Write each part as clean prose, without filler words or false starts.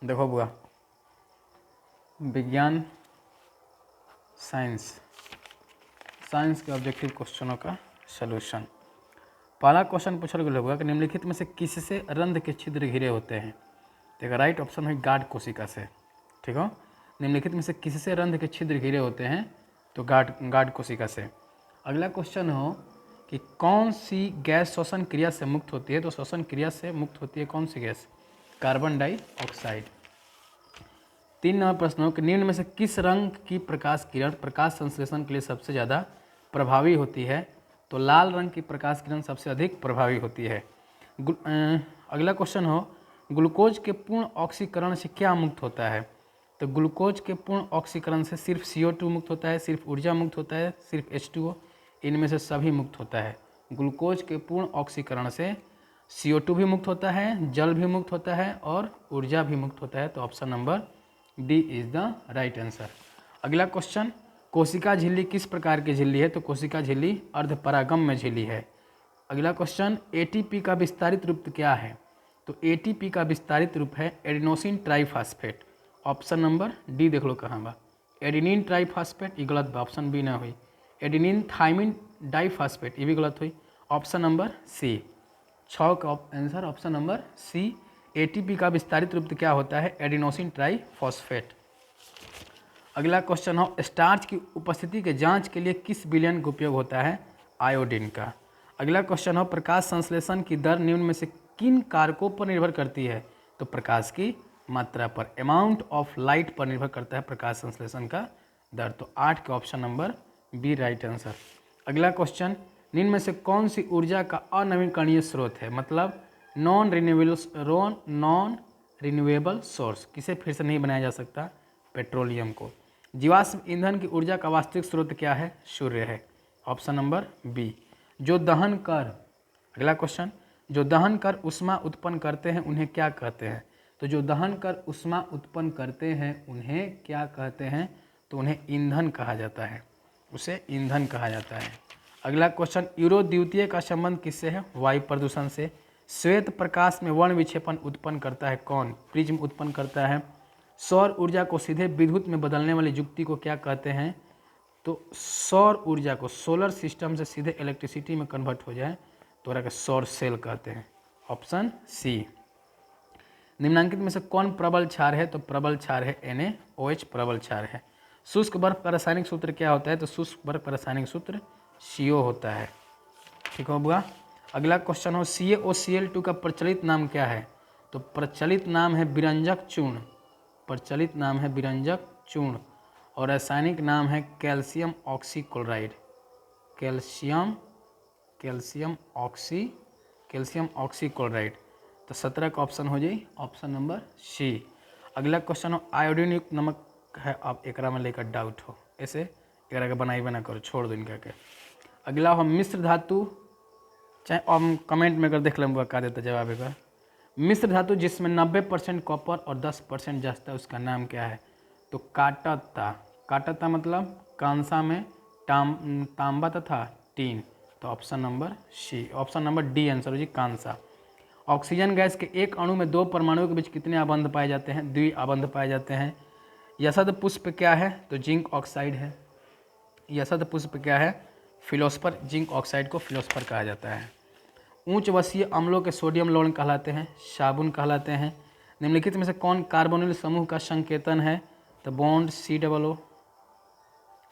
देखो बुआ, विज्ञान साइंस के ऑब्जेक्टिव क्वेश्चनों का सलूशन। पहला क्वेश्चन पूछल गया होगा कि निम्नलिखित में से किससे रंध्र के छिद्र घिरे होते हैं। तो राइट ऑप्शन है गार्ड कोशिका से। ठीक हो, निम्नलिखित में से किससे रंध्र के छिद्र घिरे होते हैं, तो गार्ड कोशिका से। अगला क्वेश्चन हो कि कौन सी गैस श्वसन क्रिया से मुक्त होती है, तो श्वसन क्रिया से मुक्त होती है कौन सी गैस, कार्बन डाइऑक्साइड। 3 नंबर प्रश्न हो कि निम्न में से किस रंग की प्रकाश किरण प्रकाश संश्लेषण के लिए सबसे ज़्यादा प्रभावी होती है, तो लाल रंग की प्रकाश किरण सबसे अधिक प्रभावी होती है। अगला क्वेश्चन हो ग्लूकोज के पूर्ण ऑक्सीकरण से क्या मुक्त होता है, तो ग्लूकोज के पूर्ण ऑक्सीकरण से सिर्फ CO2 मुक्त होता है, सिर्फ ऊर्जा मुक्त होता है, सिर्फ H2O, इनमें से सभी मुक्त होता है। ग्लूकोज के पूर्ण ऑक्सीकरण से CO2 भी मुक्त होता है, जल भी मुक्त होता है और ऊर्जा भी मुक्त होता है। तो option number D is the right answer. अगला क्वेश्चन, कोशिका झिल्ली किस प्रकार की झिल्ली है, तो कोशिका झिल्ली अर्धपरागम्य झिल्ली है। अगला क्वेश्चन, ATP का विस्तारित रूप क्या है, तो ATP का विस्तारित रूप है adenosine triphosphate. Option number D देख लो कहाँ बा, एडिनिन ट्राइफॉस्फेट, ये गलत बा, ऑप्शन बी ना हुई। एडिनिन थाइमिन डाइफॉस्फेट, ये भी गलत हुई, ऑप्शन नंबर सी। 6 का answer option number C. ATP का विस्तारित रूप क्या होता है, एडिनोसिन ट्राइफॉस्फेट। अगला क्वेश्चन हो स्टार्च की उपस्थिति के जांच के लिए किस विलयन का उपयोग होता है, आयोडीन का। अगला क्वेश्चन हो प्रकाश संश्लेषण की दर निम्न में से किन कारकों पर निर्भर करती है, तो प्रकाश की मात्रा पर, अमाउंट ऑफ लाइट पर निर्भर करता है प्रकाश संश्लेषण का दर। तो 8 का option number B right answer. अगला क्वेश्चन, निम्न में से कौन सी ऊर्जा का अनवीकरणीय स्रोत है, मतलब नॉन रिन्यूएबल सोर्स, किसे फिर से नहीं बनाया जा सकता, पेट्रोलियम को। जीवाश्म ईंधन की ऊर्जा का वास्तविक स्रोत क्या है, सूर्य है, ऑप्शन नंबर बी। जो दहन कर, अगला क्वेश्चन, जो दहन कर उष्मा उत्पन्न करते हैं उन्हें क्या कहते हैं, तो जो दहन कर उष्मा उत्पन्न करते हैं उन्हें क्या कहते हैं, तो उन्हें ईंधन कहा जाता है, उसे ईंधन कहा जाता है। अगला क्वेश्चन, यूरोद्वितीय का संबंध किससे है, वायु प्रदूषण से। श्वेत प्रकाश में वर्ण विक्षेपण उत्पन्न करता है कौन, प्रिज्म उत्पन्न करता है। सौर ऊर्जा को सीधे विद्युत में बदलने वाली युक्ति को क्या कहते हैं, तो सौर ऊर्जा को सोलर सिस्टम से सीधे इलेक्ट्रिसिटी में कन्वर्ट हो जाए तो सौर सेल कहते हैं, ऑप्शन सी। निम्नांकित में से कौन प्रबल क्षार है, तो प्रबल क्षार है NaOH प्रबल क्षार है। शुष्क बर्फ का रासायनिक सूत्र क्या होता है, तो शुष्क बर्फ का रासायनिक सूत्र CO होता है। ठीक हो बुआ। अगला क्वेश्चन हो CaOCl2 का प्रचलित नाम क्या है, तो प्रचलित नाम है विरंजक चूर्ण, प्रचलित नाम है विरंजक चूर्ण, और रासायनिक नाम है कैल्शियम ऑक्सीक्लोराइड, कैल्शियम ऑक्सीक्लोराइड। तो 17 का ऑप्शन हो जाए ऑप्शन नंबर सी। अगला क्वेश्चन हो आयोडीन युक्त नमक है, आप एक में लेकर डाउट हो, ऐसे एक के बनाई बना करो, छोड़ दो इनका के। अगला हो मिश्र धातु, चाहे हम कमेंट में अगर देख लेंगे क्या देता जवाब एक। मिश्र धातु जिसमें 90% कॉपर और 10% जाता है उसका नाम क्या है, तो काटता। काटता मतलब कांसा में तांबा तथा टीन, तो option number C, option number D answer हो जी, कांसा। ऑक्सीजन गैस के एक अणु में 2 परमाणुओं के बीच कितने आबंध पाए जाते हैं, 2 आबंध पाए जाते हैं। यशद पुष्प क्या है, तो जिंक ऑक्साइड है। यशद पुष्प क्या है, फिलोस्फर, जिंक ऑक्साइड को फिलोस्फर कहा जाता है। उच्च वसीय अम्लों के सोडियम लवण कहलाते हैं, साबुन कहलाते हैं। निम्नलिखित में से कौन कार्बोनिल समूह का संकेतन है, तो bond COO,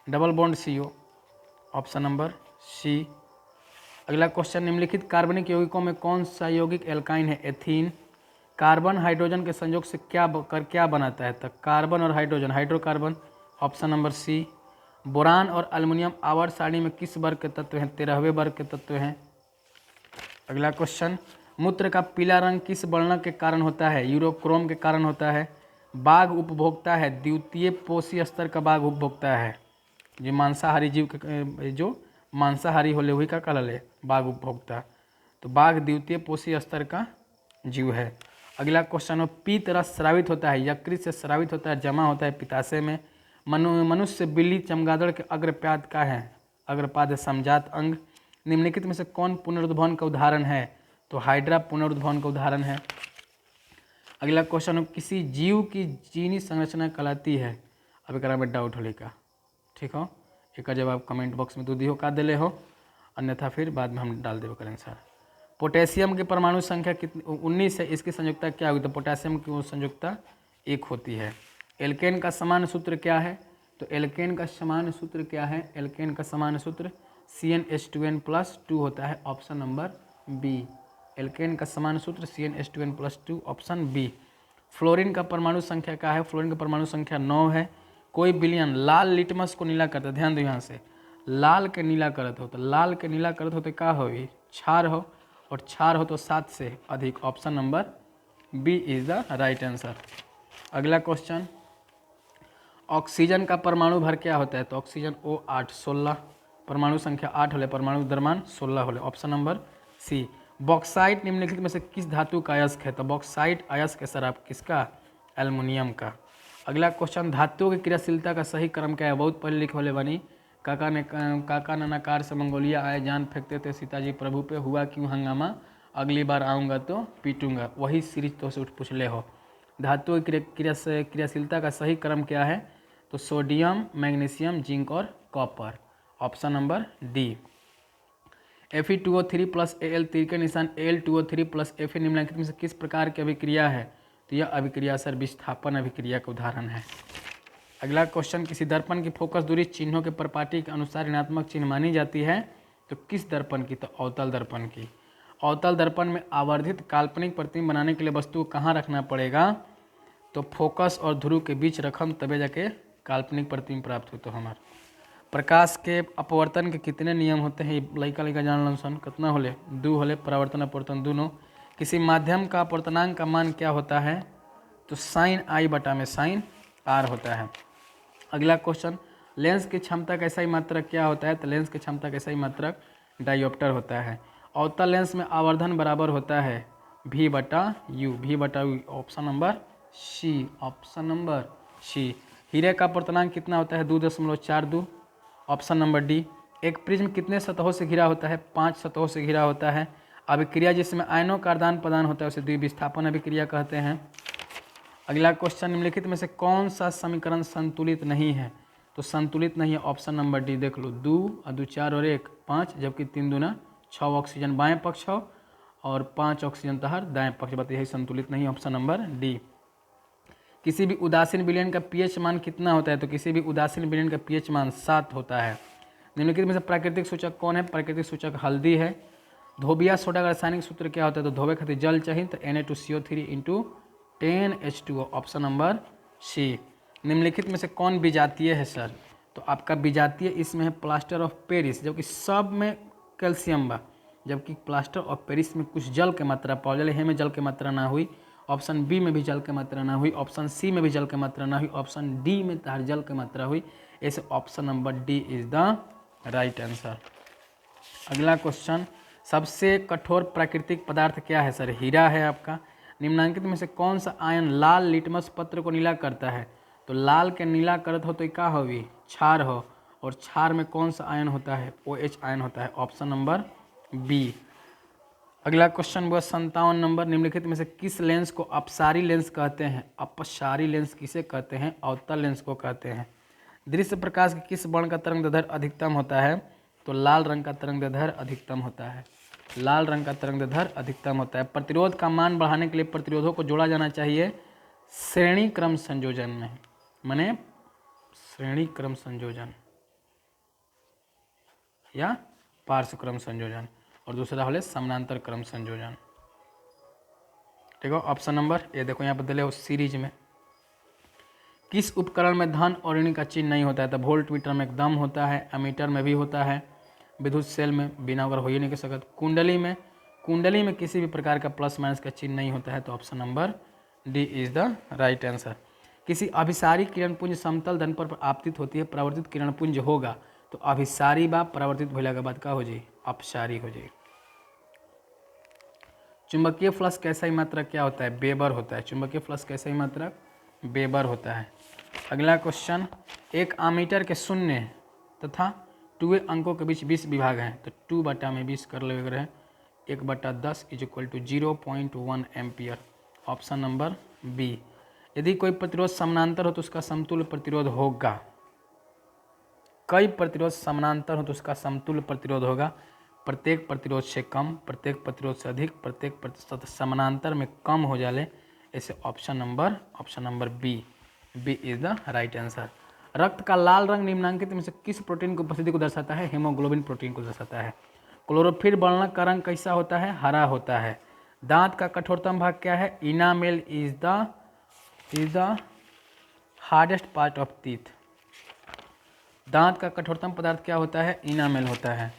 double bond CO, option number C. अगला क्वेश्चन, निम्नलिखित कार्बनिक यौगिकों में कौन सा यौगिक एल्काइन है, एथीन। कार्बन हाइड्रोजन के संयोग से क्या बनाता है, तो कार्बन और hydrogen, hydrocarbon, option number C. Boron और एल्युमिनियम आवर्त सारणी में किस वर्ग के तत्व हैं, 13वें वर्ग के तत्व हैं। अगला क्वेश्चन, मूत्र का पीला रंग किस वर्णक के कारण होता है, यूरोक्रोम के कारण होता है। बाघ उपभोक्ता है, द्वितीय पोषी स्तर का बाघ उपभोक्ता है, जो मांसाहारी जीव के, जो मांसाहारी होले वही का कहल है बाघ उपभोक्ता, तो बाघ द्वितीय पोषी स्तर का जीव है। अगला क्वेश्चन हो पीत रस स्रावित होता है, यकृत से स्रावित होता है, जमा होता है पित्ताशय में। मनुष्य, बिल्ली, चमगादड़ के अग्रपाद का है, अग्रपाद है समजात अंग। निम्नलिखित में से कौन पुनरुद्भवन का उदाहरण है, तो हाइड्रा पुनरुद्भवन का उदाहरण है। अगला क्वेश्चन, किसी जीव की जीनी संरचना कहलाती है। अब एक में डाउट होले का, ठीक हो, एक जवाब कमेंट बॉक्स में तू दिहो का दिले हो, अन्यथा फिर बाद में हम डाल देवे करेंगे सर। पोटेशियम की परमाणु संख्या कितनी 19 है, इसकी संयुक्ता क्या होगी, तो पोटेशियम की वो संयुक्ता 1 होती है। एल्केन का समान सूत्र क्या है, तो एल्केन का समान सूत्र क्या है, एल्केन का समान सूत्र CnH2n+2 होता है, ऑप्शन नंबर बी। एल्केन का समान सूत्र CnH2n+2, ऑप्शन बी। फ्लोरीन का परमाणु संख्या क्या है, फ्लोरीन का परमाणु संख्या 9 है। कोई विलयन लाल लिटमस को नीला करता है, ध्यान दो यहाँ से, लाल के नीला करत हो, तो लाल के नीला करत हो तो क्या हो, क्षार हो, और क्षार हो तो 7 से अधिक, option number B is the right answer. अगला क्वेश्चन, ऑक्सीजन का परमाणु भर क्या होता है, तो ऑक्सीजन O8 16, परमाणु संख्या 8 होले, परमाणु द्रव्यमान 16 होले, ऑप्शन नंबर सी। बॉक्साइट निम्नलिखित में से किस धातु का अयस्क है, तो बॉक्साइट अयस्क है सर आप किसका, एल्युमिनियम का। अगला क्वेश्चन, धातुओं की क्रियाशीलता का सही क्रम क्या है, बहुत पहले लिखे वाले बनी, काका ननाकार से मंगोलिया आए, जान फेंकते थे सीताजी प्रभु पे, हुआ क्यों हंगामा, अगली बार आऊँगा तो पीटूंगा, वही सीरीज तो से पूछ ले हो। धातुओं की क्रियाशीलता का सही क्रम क्या है, तो सोडियम, मैग्नीशियम, जिंक और copper, option number D. Fe2O3 plus Al, तीर के निशान Al2O3 प्लस Fe निम्नलिखित में से किस प्रकार की अभिक्रिया है, तो यह अभिक्रिया सर विस्थापन अभिक्रिया का उदाहरण है। अगला क्वेश्चन, किसी दर्पण की फोकस दूरी चिन्हों के परिपाटी के अनुसार ऋणात्मक चिन्ह मानी जाती है, तो किस दर्पण की, तो अवतल दर्पण की। अवतल दर्पण में आवर्धित काल्पनिक प्रतिबिंब बनाने के लिए वस्तु को कहाँ रखना पड़ेगा, तो फोकस और ध्रुव के बीच रखम, तबे जाके काल्पनिक प्रतिबिंब प्राप्त हो। तो हमार प्रकाश के अपवर्तन के कितने नियम होते हैं, लइका लइका जान लन, कितना होले, 2 होले, परावर्तन अपवर्तन दोनों। किसी माध्यम का अपवर्तनांक का मान क्या होता है, तो sin I बटा में sin R होता है। अगला क्वेश्चन, लेंस की क्षमता का सही मात्रक क्या होता है, तो लेंस की क्षमता का सही मात्रक डायोप्टर होता है। अवतल लेंस में आवर्धन बराबर होता है V बटा U, V बटा U, option number C, option number C. हीरे का अपवर्तनांक कितना होता है, 2.42, ऑप्शन नंबर डी। एक प्रिज्म कितने सतहों से घिरा होता है, 5 सतहों से घिरा होता है। अभिक्रिया जिसमें आयनों का आदान प्रदान होता है उसे द्विविस्थापन अभिक्रिया कहते हैं। अगला क्वेश्चन, निम्नलिखित में से कौन सा समीकरण संतुलित नहीं है, तो संतुलित नहीं है, ऑप्शन नंबर डी देख लो, 2 और 2 4 और 1 5, जबकि 3 दूना 6 ऑक्सीजन बाएं पक्ष हो और 5 ऑक्सीजन तहर दाएं पक्ष, बताइए यही संतुलित नहीं, ऑप्शन नंबर डी। किसी भी उदासीन विलयन का पीएच मान कितना होता है, तो किसी भी उदासीन विलयन का पीएच मान 7 होता है। निम्नलिखित में से प्राकृतिक सूचक कौन है, प्राकृतिक सूचक हल्दी है। धोबिया सोडा का रासायनिक सूत्र क्या होता है, तो धोबे खातिर जल चाहिए, तो Na2CO3 × 10H2O, ऑप्शन नंबर सी। निम्नलिखित में से कौन विजातीय है सर, तो आपका विजातीय इसमें है प्लास्टर ऑफ पेरिस, जबकि सब में कैल्शियम बा, जबकि प्लास्टर ऑफ पेरिस में कुछ जल के मात्रा पाओ जाए, हे में जल के मात्रा ना हुई, ऑप्शन बी में भी जल की मात्रा ना हुई, ऑप्शन सी में भी जल की मात्रा ना हुई, ऑप्शन डी में तार जल की मात्रा हुई, ऐसे option number D is the right answer. अगला क्वेश्चन, सबसे कठोर प्राकृतिक पदार्थ क्या है सर, हीरा है आपका। निम्नलिखित में से कौन सा आयन लाल लिटमस पत्र को नीला करता है, तो लाल के नीला करत हो तो क्या होगी, क्षार हो, और क्षार में कौन सा आयन होता है, OH आयन होता है, ऑप्शन नंबर बी। अगला क्वेश्चन वो 57 नंबर, निम्नलिखित में से किस लेंस को अपसारी लेंस कहते हैं, अपसारी लेंस किसे कहते हैं, अवतल लेंस को कहते हैं। दृश्य प्रकाश के किस वर्ण का तरंगदैर्घ्य अधिकतम होता है, तो लाल रंग का तरंगदैर्घ्य अधिकतम होता है, लाल रंग का तरंगदैर्घ्य अधिकतम होता है। प्रतिरोध का मान बढ़ाने के लिए प्रतिरोधों को जोड़ा जाना चाहिए श्रेणी क्रम संयोजन में, माने श्रेणी क्रम संयोजन या पार्श्व क्रम संयोजन, और दूसरा होले समानांतर क्रम संयोजन, ठीक है। ऑप्शन नंबर ए देखो यहाँ पर दिले हो सीरीज में। किस उपकरण में धन और ऋण का चिन्ह नहीं होता है, तो वोल्ट मीटर में एकदम होता है, एमीटर में भी होता है, विद्युत सेल में बिना अगर हो ही नहीं कर सकता, कुंडली में किसी भी प्रकार का प्लस माइनस का चिन्ह नहीं होता है, तो option number D is the right answer. किसी अभिसारी किरणपुंज समतल धन पर आपतित होती है, परावर्तित किरणपुंज होगा, तो अभिसारी बा परावर्तित होने के बाद का हो जाए, अपसारी हो जाए। चुंबकीय फ्लक्स का सही मात्रक क्या होता है, वेबर होता है, चुंबकीय फ्लक्स का सही मात्रक वेबर होता है। अगला क्वेश्चन, एक आमीटर के 0 तथा 2 अंकों के बीच 20 विभाग हैं, तो 2/20 कर ले रहे हैं, 1/10 = 0.1 एम्पियर। Option number B. यदि कोई प्रतिरोध समानांतर हो तो उसका समतुल्य प्रतिरोध होगा। कई प्रतिरोध समानांतर हो तो उसका समतुल्य प्रतिरोध होगा। प्रत्येक प्रतिरोध से कम, प्रत्येक प्रतिरोध से अधिक, प्रत्येक प्रतिशत समानांतर में कम हो जाले। ऐसे option number B is the right answer. रक्त का लाल रंग निम्नांकित में से किस प्रोटीन की उपस्थिति को दर्शाता है? हीमोग्लोबिन प्रोटीन को दर्शाता है। क्लोरोफिल वर्णक का रंग कैसा होता है? हरा होता है। दांत का कठोरतम भाग क्या है? Enamel is the hardest part of teeth. दांत का कठोरतम पदार्थ क्या होता है? इनामेल होता है।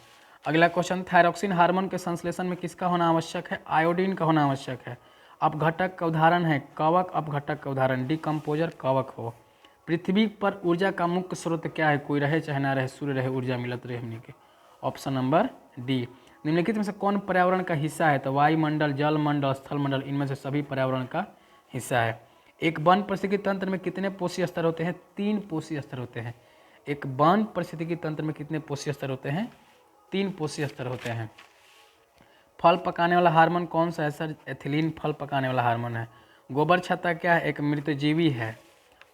अगला क्वेश्चन, थायरॉक्सिन हार्मोन के संश्लेषण में किसका होना आवश्यक है? आयोडीन का होना आवश्यक है। अपघटक का उदाहरण है कवक, अपघटक का उदाहरण डिकम्पोजर कवक हो। पृथ्वी पर ऊर्जा का मुख्य स्रोत क्या है? कोई रहे चाहे ना रहे, सूर्य रहे, ऊर्जा मिलत रहे हमने के। Option number D. निम्नलिखित में से कौन पर्यावरण का हिस्सा है? तो वायुमंडल, जलमंडल, स्थलमंडल, इनमें से सभी पर्यावरण का हिस्सा है। एक वन पारिस्थितिकी तंत्र में कितने पोषी स्तर होते हैं? 3 पोषी स्तर होते हैं। एक वन पारिस्थितिकी तंत्र में कितने पोषी स्तर होते हैं? 3 पोषी स्तर होते हैं। फल पकाने वाला हार्मोन कौन सा है सर? एथिलीन फल पकाने वाला हार्मोन है। गोबर छत्ता क्या है? एक मृतजीवी है।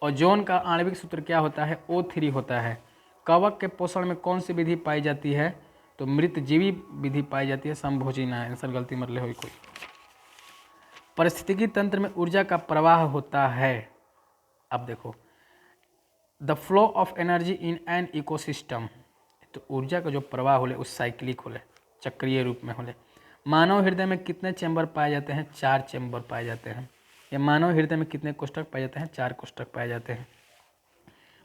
ओजोन का आणविक सूत्र क्या होता है? O3 होता है। कवक के पोषण में कौन सी विधि पाई जाती है? तो मृतजीवी विधि पाई जाती है, संभोजी ना। आंसर गलती मत ले हुई कोई। पारिस्थितिकी तंत्र में ऊर्जा का प्रवाह होता है। अब देखो, the flow of energy in an ecosystem, तो ऊर्जा का जो प्रवाह होले उस साइक्लिक होले, चक्रीय रूप में होले। मानव हृदय में कितने चैम्बर पाए जाते हैं? 4 चैम्बर पाए जाते हैं। या मानव हृदय में कितने कोष्ठक पाए जाते हैं? 4 कोष्ठक पाए जाते हैं।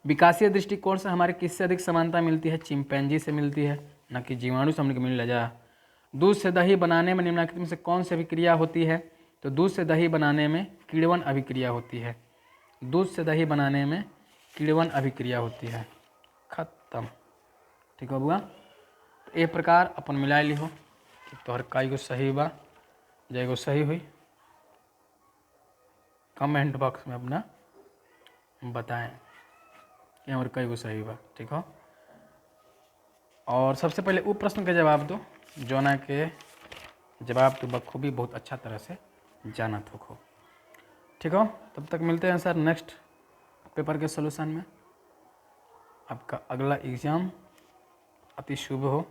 विकासीय दृष्टिकोण से हमारे किससे अधिक समानता मिलती है? चिंपैंजी से मिलती है, न कि जीवाणु से हमने मिल जा। दूध से दही बनाने में निम्नलिखित में से कौन सी अभिक्रिया होती है? तो दूध से दही बनाने में किण्वन अभिक्रिया होती है। दूध से दही बनाने में किण्वन अभिक्रिया होती है। खत्म। ठीक हो बुआ? तो ए प्रकार अपन मिला ली हो कि तोहर कई गो सही बा, जैगो सही हुई कमेंट बॉक्स में अपना बताएं कि हमारे कई गो सही बा। ठीक हो? और सबसे पहले वो प्रश्न का जवाब दो जोना के जवाब तो बखूबी बहुत अच्छा तरह से जानत हो। ठीक हो? तब तक मिलते हैं सर नेक्स्ट पेपर के सॉल्यूशन में। आपका अगला एग्ज़ाम अति शुभ हो।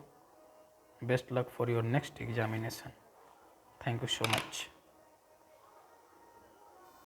Best luck for your next examination. Thank you so much.